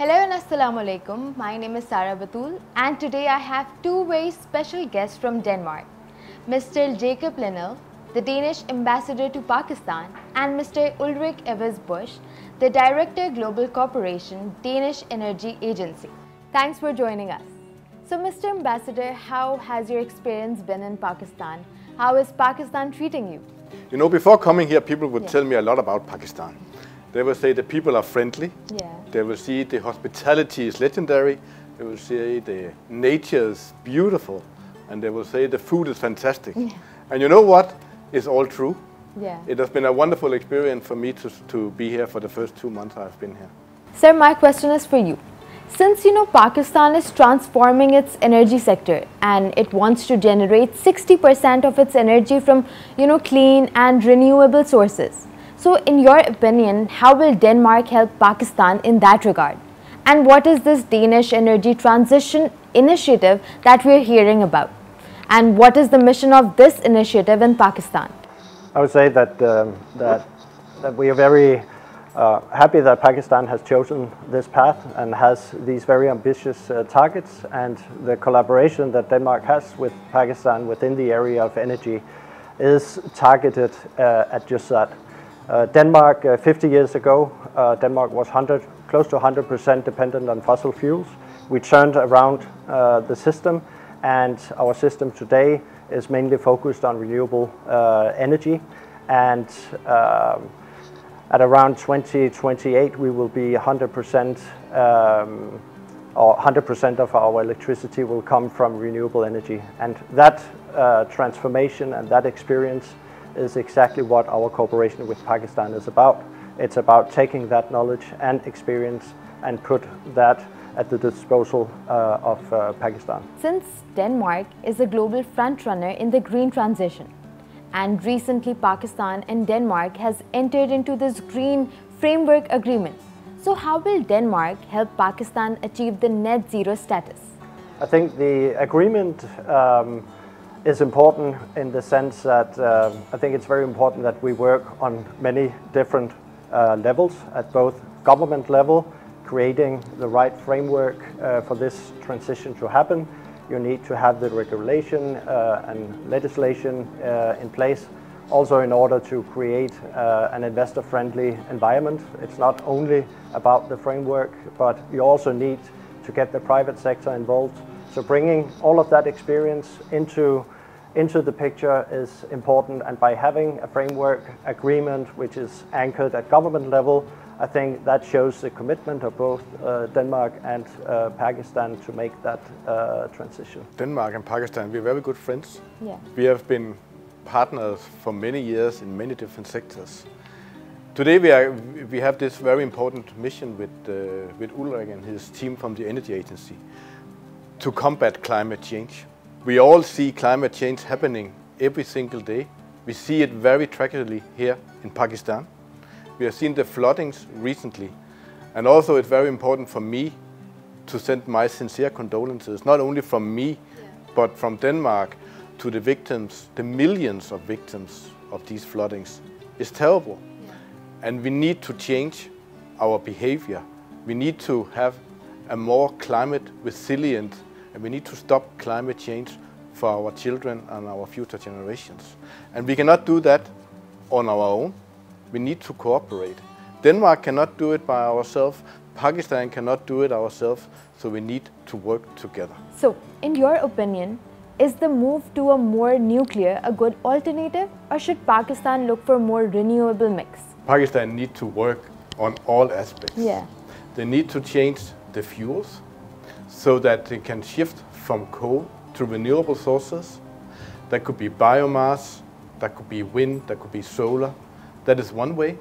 Hello and Assalamu Alaikum. My name is Sarah Batul and today I have two very special guests from Denmark. Mr. Jacob Linnell, the Danish ambassador to Pakistan, and Mr. Ulrich Evers Busch, the Director Global Corporation, Danish Energy Agency. Thanks for joining us. So Mr. Ambassador, how has your experience been in Pakistan? How is Pakistan treating you? You know, before coming here, people would tell me a lot about Pakistan. They will say the people are friendly. Yeah. They will see the hospitality is legendary. They will say the nature is beautiful. And they will say the food is fantastic. Yeah. And you know what? It's all true. Yeah. It has been a wonderful experience for me to be here for the first 2 months I've been here. Sir, my question is for you. Since Pakistan is transforming its energy sector and it wants to generate 60% of its energy from clean and renewable sources. So in your opinion, how will Denmark help Pakistan in that regard? And what is this Danish energy transition initiative that we're hearing about? And what is the mission of this initiative in Pakistan? I would say that we are very happy that Pakistan has chosen this path and has these very ambitious targets, and the collaboration that Denmark has with Pakistan within the area of energy is targeted at just that. Denmark, 50 years ago, Denmark was close to 100% dependent on fossil fuels. We turned around the system, and our system today is mainly focused on renewable energy. And at around 2028, we will be 100%, or 100% of our electricity will come from renewable energy. And that transformation and that experience is exactly what our cooperation with Pakistan is about. It's about taking that knowledge and experience and put that at the disposal of Pakistan. Since Denmark is a global frontrunner in the green transition, and recently Pakistan and Denmark has entered into this green framework agreement, so how will Denmark help Pakistan achieve the net zero status? I think the agreement is important in the sense that I think it's very important that we work on many different levels, at both government level, creating the right framework for this transition to happen. You need to have the regulation and legislation in place, also in order to create an investor-friendly environment. It's not only about the framework, but you also need to get the private sector involved. So bringing all of that experience into the picture is important, and by having a framework agreement which is anchored at government level, I think that shows the commitment of both Denmark and Pakistan to make that transition. Denmark and Pakistan, we're very good friends. Yeah. We have been partners for many years in many different sectors. Today we have this very important mission with Ulrich and his team from the Energy Agency to combat climate change. We all see climate change happening every single day. We see it very tragically here in Pakistan. We have seen the floodings recently, and also it's very important for me to send my sincere condolences, not only from me, but from Denmark to the victims, the millions of victims of these floodings. It's terrible. And we need to change our behavior. We need to have a more climate resilient, and we need to stop climate change for our children and our future generations. And we cannot do that on our own. We need to cooperate. Denmark cannot do it by ourselves. Pakistan cannot do it ourselves. So we need to work together. So, in your opinion, is the move to a more nuclear a good alternative, or should Pakistan look for more renewable mix? Pakistan need to work on all aspects. Yeah. They need to change the fuels so that they can shift from coal to renewable sources. That could be biomass, that could be wind, that could be solar. That is one way.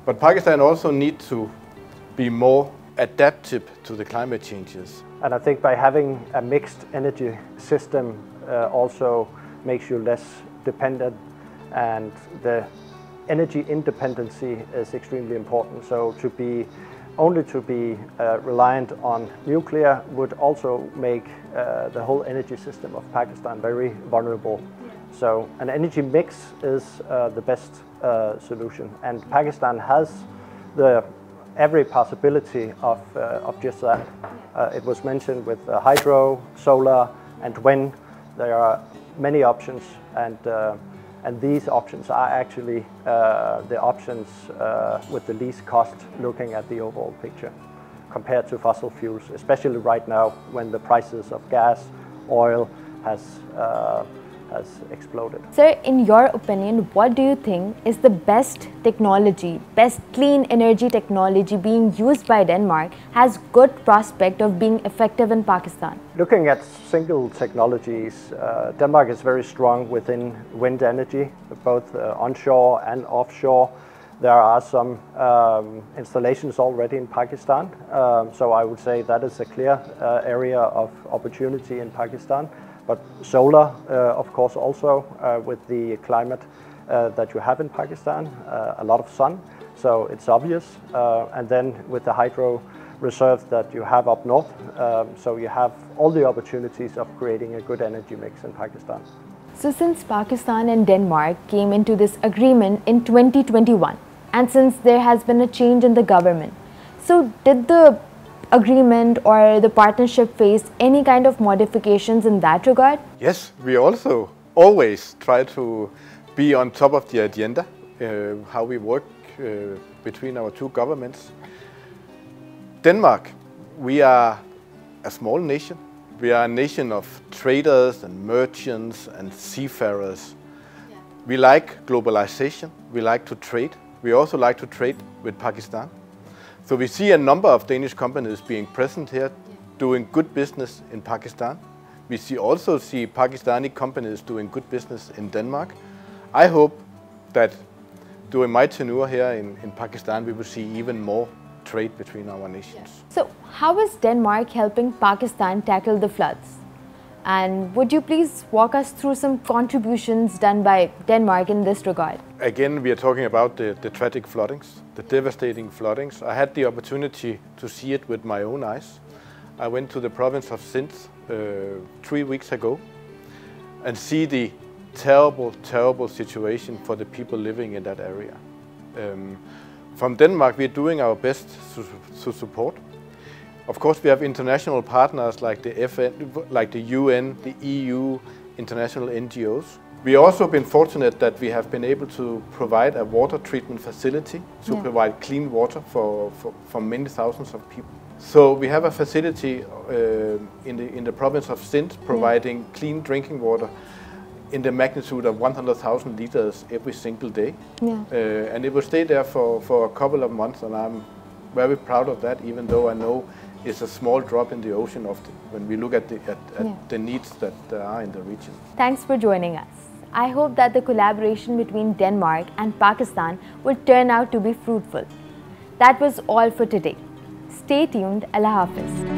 But Pakistan also needs to be more adaptive to the climate changes. And I think by having a mixed energy system also makes you less dependent, and the energy independency is extremely important. So to be reliant on nuclear would also make the whole energy system of Pakistan very vulnerable. So an energy mix is the best solution, and Pakistan has the every possibility of just that. It was mentioned with hydro, solar, and wind. There are many options, and these options are actually the options with the least cost looking at the overall picture compared to fossil fuels, especially right now when the prices of gas, oil has exploded. Sir, in your opinion, what do you think is the best technology, best clean energy technology being used by Denmark has good prospect of being effective in Pakistan? Looking at single technologies, Denmark is very strong within wind energy, both onshore and offshore. There are some installations already in Pakistan, so I would say that is a clear area of opportunity in Pakistan. But solar, of course, also with the climate that you have in Pakistan, a lot of sun, so it's obvious. And then with the hydro reserves that you have up north, so you have all the opportunities of creating a good energy mix in Pakistan. So since Pakistan and Denmark came into this agreement in 2021, and since there has been a change in the government, so did the agreement or the partnership face any kind of modifications in that regard? Yes, we also always try to be on top of the agenda, how we work between our two governments. Denmark, we are a small nation. We are a nation of traders and merchants and seafarers. Yeah. We like globalization, we like to trade. We also like to trade with Pakistan. So we see a number of Danish companies being present here, doing good business in Pakistan. We also see Pakistani companies doing good business in Denmark. I hope that during my tenure here in Pakistan, we will see even more trade between our nations. So how is Denmark helping Pakistan tackle the floods? And would you please walk us through some contributions done by Denmark in this regard? Again, we are talking about the tragic floodings, the devastating floodings. I had the opportunity to see it with my own eyes. I went to the province of Sindh 3 weeks ago and see the terrible, terrible situation for the people living in that area. From Denmark, we are doing our best to support. Of course, we have international partners like the FN, like the UN, the EU, international NGOs. We also been fortunate that we have been able to provide a water treatment facility to provide clean water for many thousands of people. So we have a facility in the province of Sindh providing clean drinking water in the magnitude of 100,000 liters every single day. And it will stay there for a couple of months, and I'm very proud of that, even though I know it's a small drop in the ocean when we look at the needs that are in the region. Thanks for joining us. I hope that the collaboration between Denmark and Pakistan will turn out to be fruitful. That was all for today. Stay tuned. Allah Hafiz.